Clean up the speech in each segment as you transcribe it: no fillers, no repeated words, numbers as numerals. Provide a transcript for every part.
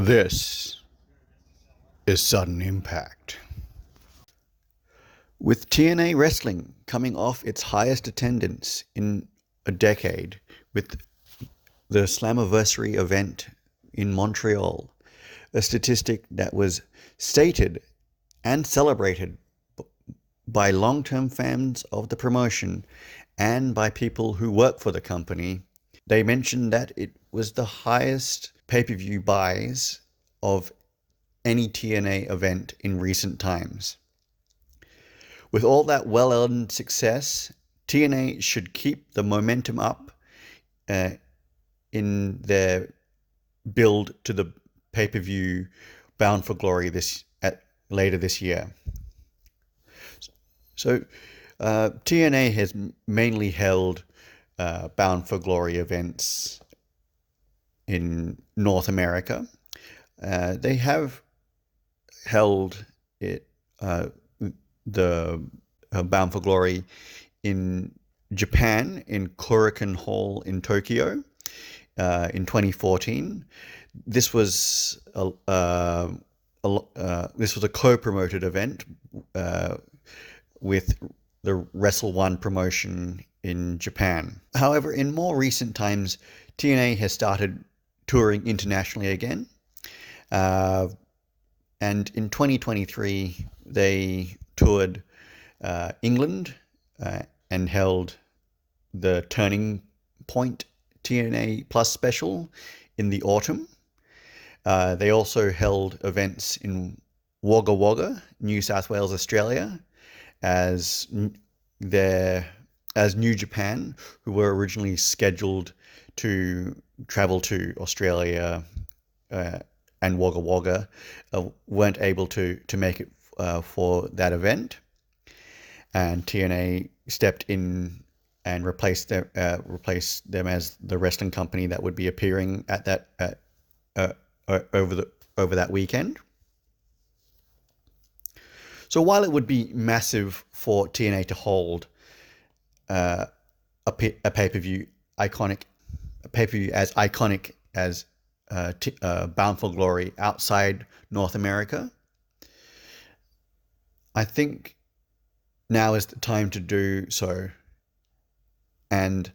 This is Sudden Impact. With TNA Wrestling coming off its highest attendance in a decade, with the Slammiversary event in Montreal, a statistic that was stated and celebrated by long-term fans of the promotion and by people who work for the company. They mentioned that it was the highest pay-per-view buys of any TNA event in recent times. With all that well-earned success, TNA should keep the momentum up in their build to the pay-per-view Bound for Glory later this year. So TNA has mainly held Bound for Glory events in North America. They have held it the Bound for Glory in Japan, in Korakuen Hall in Tokyo, in 2014. This was a co-promoted event with the Wrestle One promotion in Japan. However, in more recent times, TNA has started touring internationally again. And in 2023, they toured England and held the Turning Point TNA Plus special in the autumn. They also held events in Wagga Wagga, New South Wales, Australia, as New Japan, who were originally scheduled to travel to Australia and Wagga Wagga, weren't able to make it for that event, and TNA stepped in and replaced them as the wrestling company that would be appearing at that over that weekend. So while it would be massive for TNA to hold a pay-per-view as iconic as Bound for Glory outside North America, I think now is the time to do so and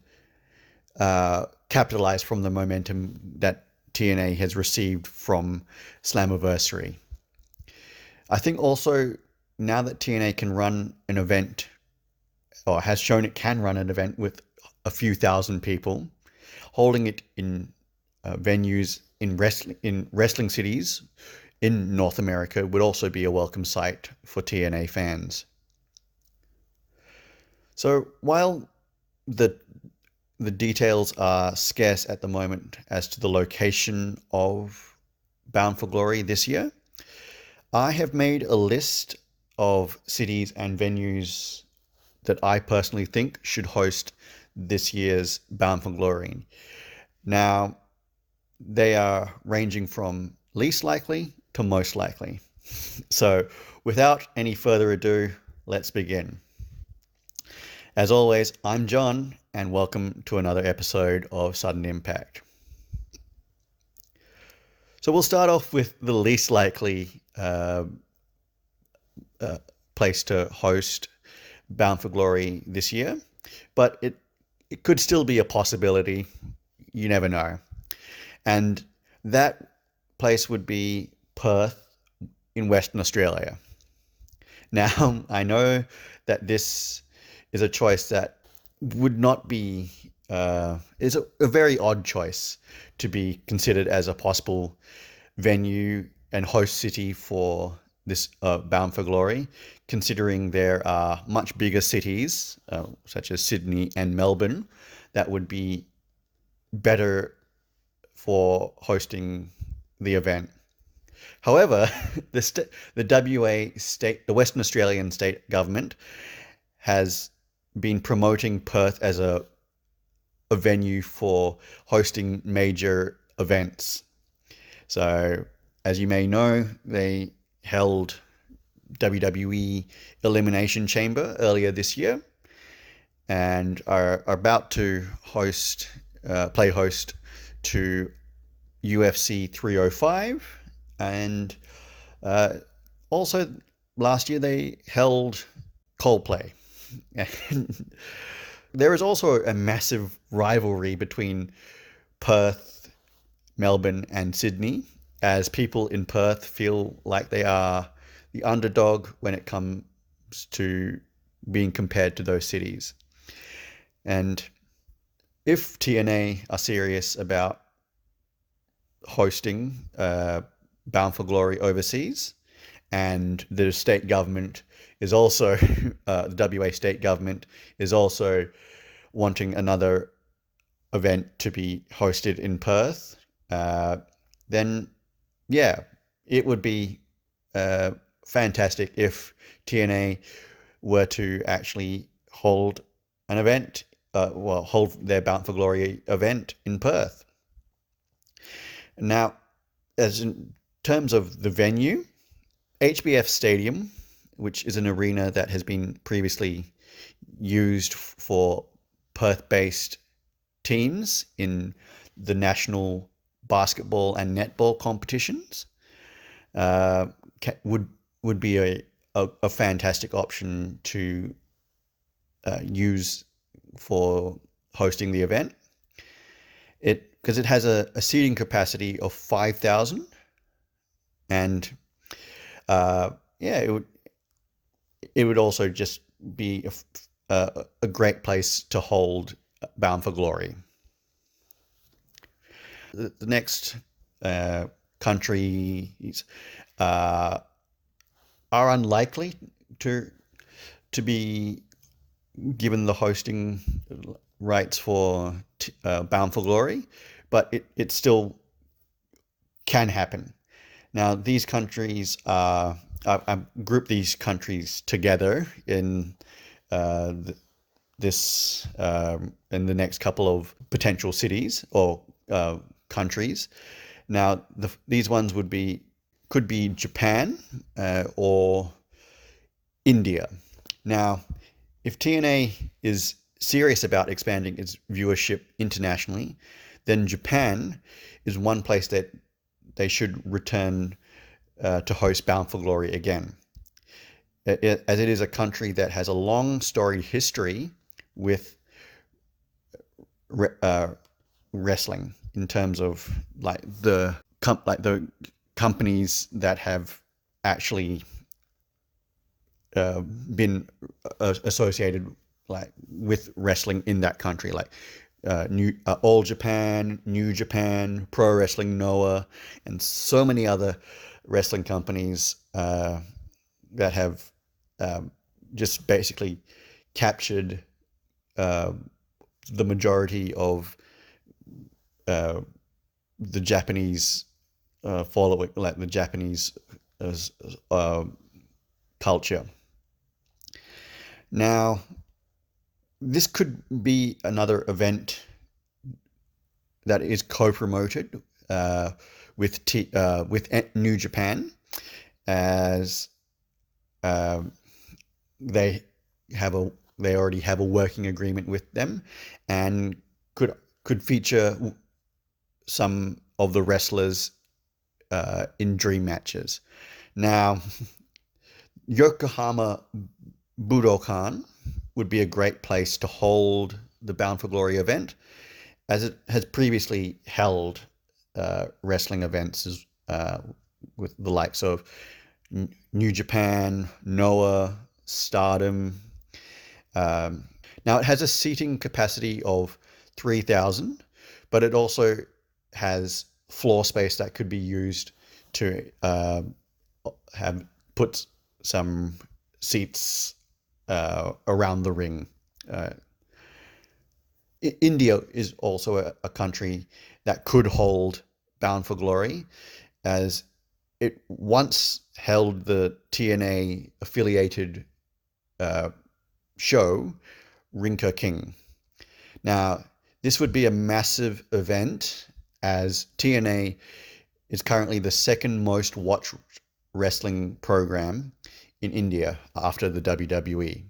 capitalize from the momentum that TNA has received from Slammiversary. I think also now that TNA can run an event, or has shown it can run an event with a few thousand people, holding it in venues in wrestling cities in North America would also be a welcome sight for TNA fans. So while the details are scarce at the moment as to the location of Bound for Glory this year, I have made a list of cities and venues that I personally think should host this year's Bound for Glory. Now, they are ranging from least likely to most likely. So, without any further ado, let's begin. As always, I'm John, and welcome to another episode of Sudden Impact. So we'll start off with the least likely place to host Bound for Glory this year, but it could still be a possibility. You never know. And that place would be Perth in Western Australia. Now, I know that this is a choice that would not be, is a very odd choice to be considered as a possible venue and host city for this Bound for Glory, considering there are much bigger cities, such as Sydney and Melbourne, that would be better for hosting the event. However, the Western Australian state government has been promoting Perth as a venue for hosting major events. So, as you may know, they held WWE Elimination Chamber earlier this year and are about to play host to UFC 305, and uh, also last year they held Coldplay. And there is also a massive rivalry between Perth, Melbourne, and Sydney, as people in Perth feel like they are the underdog when it comes to being compared to those cities. And if TNA are serious about hosting Bound for Glory overseas, and the state government is also, the WA state government is also wanting another event to be hosted in Perth, uh, then yeah, it would be uh, fantastic if TNA were to actually hold an event, hold their Bound for Glory event in Perth. Now, as in terms of the venue, HBF Stadium, which is an arena that has been previously used for Perth-based teams in the national basketball and netball competitions, uh, would be a fantastic option to use for hosting the event. Because it has a seating capacity of 5,000, and yeah, it would also just be a great place to hold Bound for Glory. The next countries uh, are unlikely to be given the hosting rights for Bound for Glory, but it still can happen. Now, these countries are, I group these countries together in uh, this in the next couple of potential cities or countries. Now, these ones could be Japan or India. Now, if TNA is serious about expanding its viewership internationally, then Japan is one place that they should return to host Bound for Glory again, as it is a country that has a long storied history with wrestling, in terms of like the companies that have actually been associated like with wrestling in that country, like All Japan, New Japan, Pro Wrestling Noah, and so many other wrestling companies that have just basically captured the majority of the Japanese following, like the Japanese culture. Now, this could be another event that is co-promoted with New Japan, as they already have a working agreement with them, and could feature some of the wrestlers in dream matches. Now, Yokohama Budokan would be a great place to hold the Bound for Glory event, as it has previously held wrestling events with the likes of New Japan, Noah, Stardom. Now, it has a seating capacity of 3,000, but it also has floor space that could be used to have put some seats around the ring. India is also a country that could hold Bound for Glory, as it once held the TNA affiliated show, Rinka King. Now, this would be a massive event, as TNA is currently the second most watched wrestling program in India after the WWE.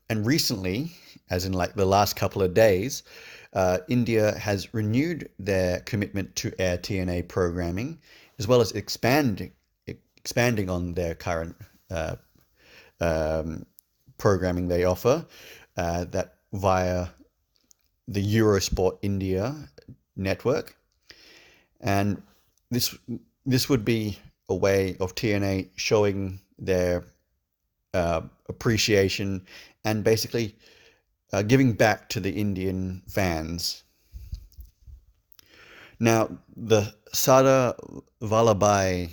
And recently, as in like the last couple of days, India has renewed their commitment to air TNA programming, as well as expanding on their current uh, um, programming they offer, that via the Eurosport India network. And this this would be a way of TNA showing their appreciation and basically giving back to the Indian fans. Now, the Sardar Vallabhbhai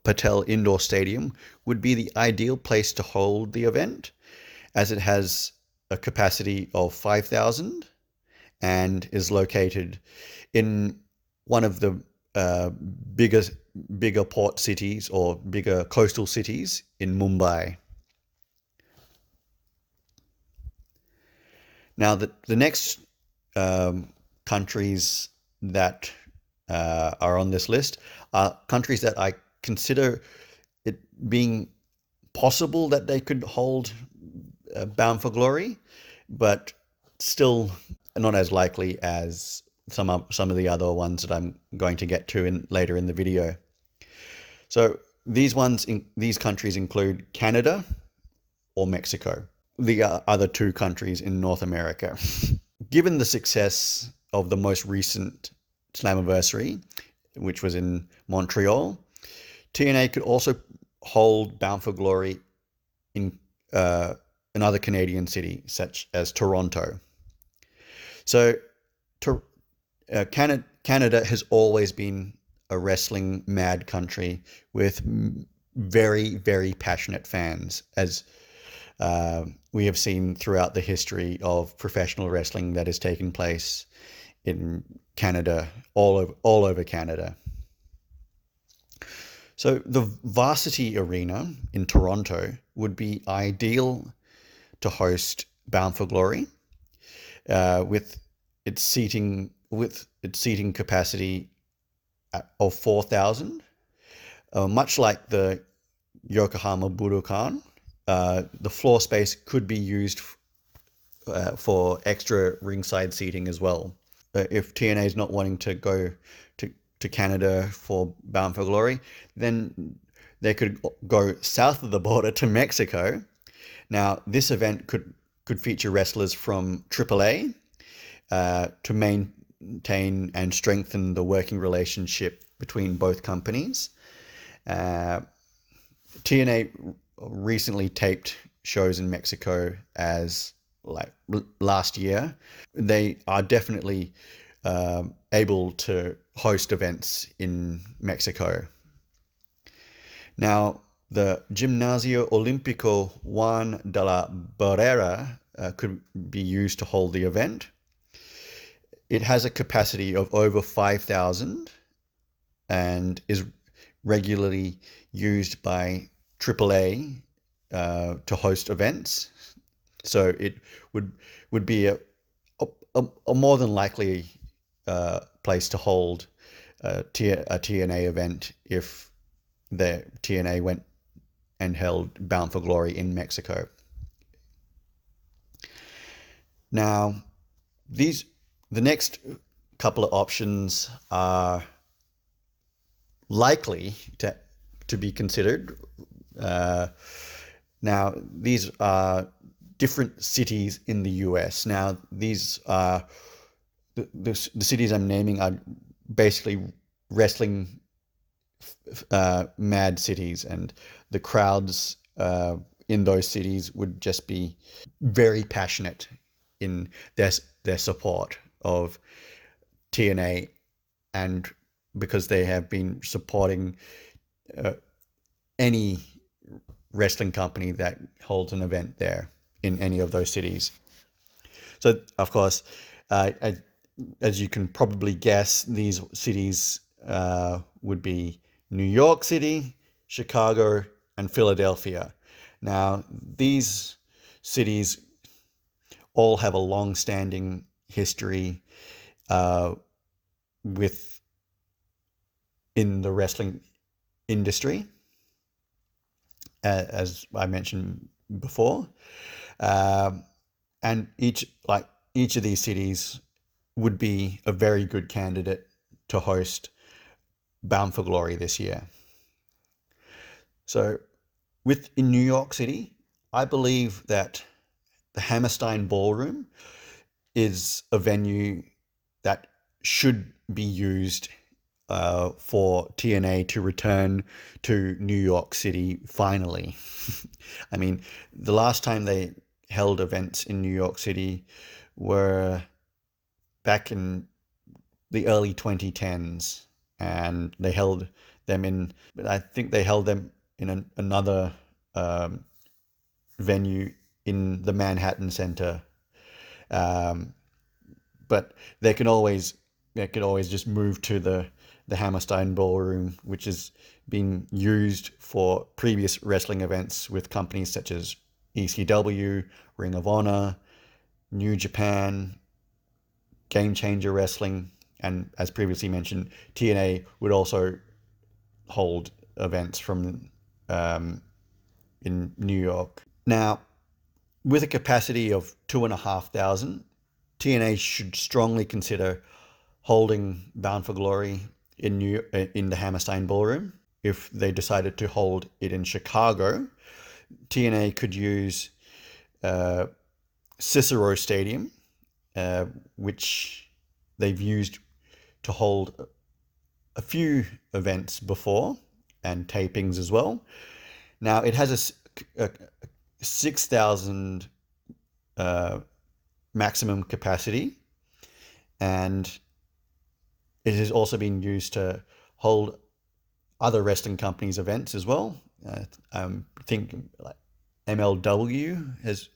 Patel Indoor Stadium would be the ideal place to hold the event, as it has a capacity of 5,000 and is located in one of the uh, bigger bigger port cities or bigger coastal cities in Mumbai. Now, the next countries that are on this list are countries that I consider it being possible that they could hold Bound for Glory, but still not as likely as some of the other ones that I'm going to get to later in the video. So these countries include Canada or Mexico, the other two countries in North America. Given the success of the most recent Slammiversary, which was in Montreal, TNA could also hold Bound for Glory in another Canadian city, such as Toronto. So, Canada has always been a wrestling mad country with very, very passionate fans, as we have seen throughout the history of professional wrestling that has taken place in Canada, all over Canada. So the Varsity Arena in Toronto would be ideal to host Bound for Glory, with its seating capacity of 4,000. Much like the Yokohama Budokan, the floor space could be used for extra ringside seating as well. If TNA is not wanting to go to Canada for Bound for Glory, then they could go south of the border to Mexico. Now, this event could feature wrestlers from AAA to maintain and strengthen the working relationship between both companies. TNA recently taped shows in Mexico as like last year. They are definitely able to host events in Mexico. Now, the Gimnasio Olímpico Juan de la Barrera could be used to hold the event. It has a capacity of over 5,000 and is regularly used by AAA to host events. So it would be a more than likely place to hold a TNA event if the TNA went and held Bound for Glory in Mexico. Now, the next couple of options are likely to be considered. Now, these are different cities in the US. Now, these are the cities I'm naming are basically wrestling mad cities, and the crowds in those cities would just be very passionate in their support of TNA, and because they have been supporting any wrestling company that holds an event there in any of those cities. So, of course, as you can probably guess, these cities would be New York City, Chicago, and Philadelphia. Now, these cities all have a long-standing history in the wrestling industry, as I mentioned before, and each, like each of these cities would be a very good candidate to host Bound for Glory this year. So in New York City, I believe that the Hammerstein Ballroom is a venue that should be used for TNA to return to New York City finally. I mean, the last time they held events in New York City were back in the early 2010s, and they held them in, I think they held them in another venue in the Manhattan Center. But they could always just move to the Hammerstein Ballroom, which has been used for previous wrestling events with companies such as ECW, Ring of Honor, New Japan, Game Changer Wrestling, and as previously mentioned, TNA would also hold events from in New York. Now, with a capacity of 2,500, TNA should strongly consider holding Bound for Glory in the Hammerstein Ballroom. If they decided to hold it in Chicago, TNA could use Cicero Stadium, which they've used to hold a few events before and tapings as well. Now, it has a 6,000 maximum capacity, and it has also been used to hold other wrestling companies' events as well. I think like MLW has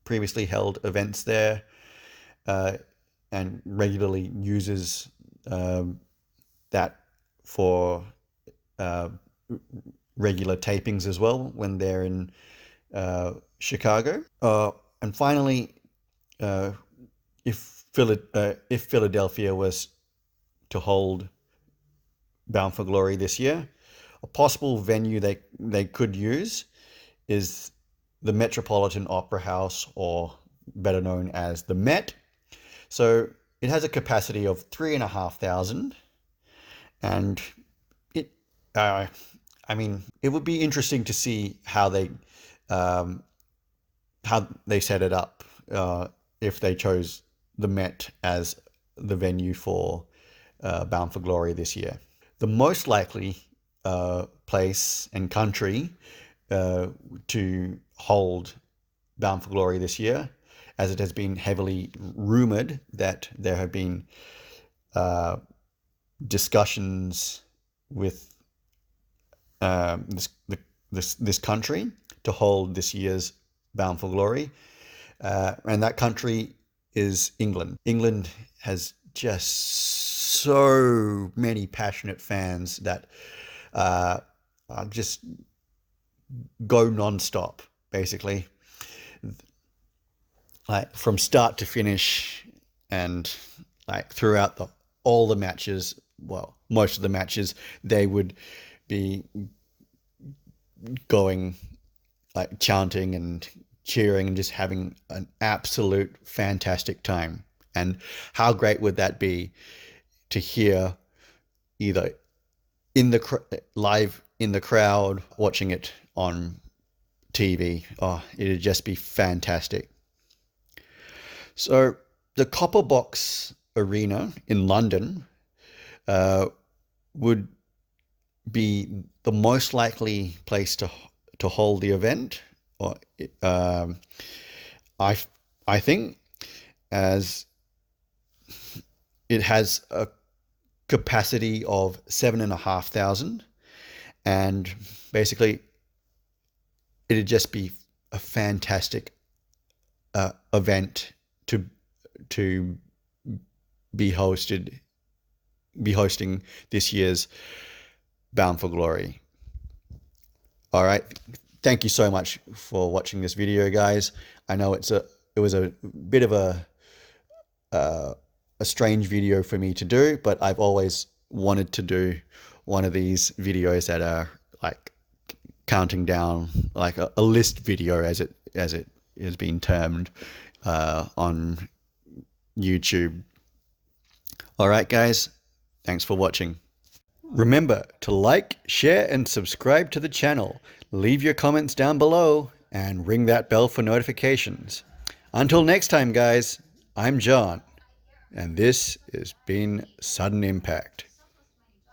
previously held events there, and regularly uses that for regular tapings as well when they're in Chicago. And finally, if Philadelphia was to hold Bound for Glory this year, a possible venue they could use is the Metropolitan Opera House, or better known as the Met. So it has a capacity of 3,500, and it would be interesting to see how they set it up if they chose the Met as the venue for Bound for Glory this year. The most likely place and country to hold Bound for Glory this year, as it has been heavily rumored that there have been discussions with this country to hold this year's Bound for Glory, and that country is England. England has just so many passionate fans that just go non-stop, basically, like from start to finish, and like throughout all the matches, well, most of the matches, they would be going like chanting and cheering and just having an absolute fantastic time. And how great would that be to hear either in the live in the crowd, watching it on TV? Oh, it'd just be fantastic. So the Copper Box Arena in London would be the most likely place to hold the event, or I think, as it has a capacity of 7,500, and basically it'd just be a fantastic event to be hosting this year's Bound for Glory. All right, thank you so much for watching this video, guys. I know it was a bit of a strange video for me to do, but I've always wanted to do one of these videos that are like counting down, like a list video, as it has been termed on YouTube. All right, guys, thanks for watching. Remember to like, share, and subscribe to the channel. Leave your comments down below and ring that bell for notifications. Until next time, guys, I'm John, and this has been Sudden Impact.